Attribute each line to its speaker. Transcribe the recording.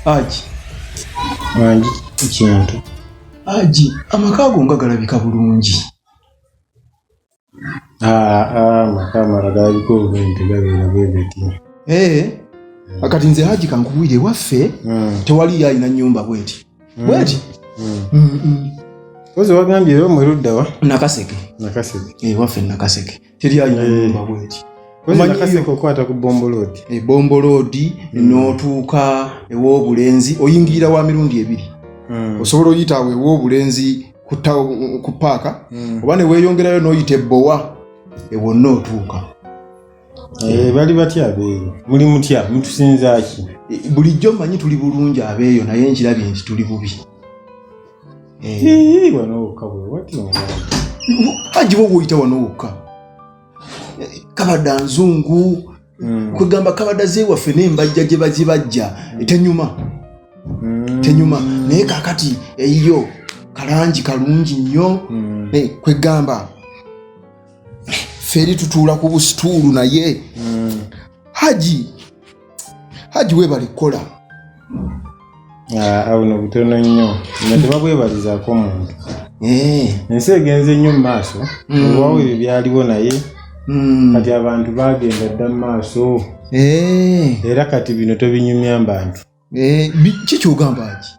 Speaker 1: Aji.
Speaker 2: Wangi kintu.
Speaker 1: Aji amaka go ngagalabika bulungi.
Speaker 2: Amaka maragabiko bulungi gabira bwebeti.
Speaker 1: Akati nze Haji kankubwire waffe tewali yalina nyumba bweti. Bweti?
Speaker 2: Ozo wagambye yo muludda wa?
Speaker 1: Nakaseke. Waffe Nakaseke. Teri yalina nyumba bweti.
Speaker 2: Ozo Nakaseke okwata ku Bombo Road.
Speaker 1: Bombo Road n'otuuka ew'obulenzi oyingira wa mirundi 2. Osobola oyita awo ew'obulenzi ku paaka oba ne weeyongerayo n'oyita ebbowa ewo n'otuuka.
Speaker 2: Bali batya abeeyo? Muli mutya? Mutusinza ki?
Speaker 1: Bulijjo mmanyi tuli bulungi abeeyo naye nkirabye nti tuli bubi.
Speaker 2: Wano wokka bwe watyo
Speaker 1: Haji wo woyita wano wokka. Kabada nzungu kwegamba kabada zeewaffe n'embajja gye bazibajja tenyuma. Naye kakati eyo kalangi kalungi nnyo kwegamba feri tutuula ku busituulu naye Haji weebale kukola.
Speaker 2: Awo no butono nnyo nga tebabwebalizaako muntu. Ensi egenze nnyo mu maaso olwawo ebyo byaliwo naye kati abantu bagenda dda mu maaso era kati bino tobinyumya mbantu.
Speaker 1: Ki kyogamba Haji?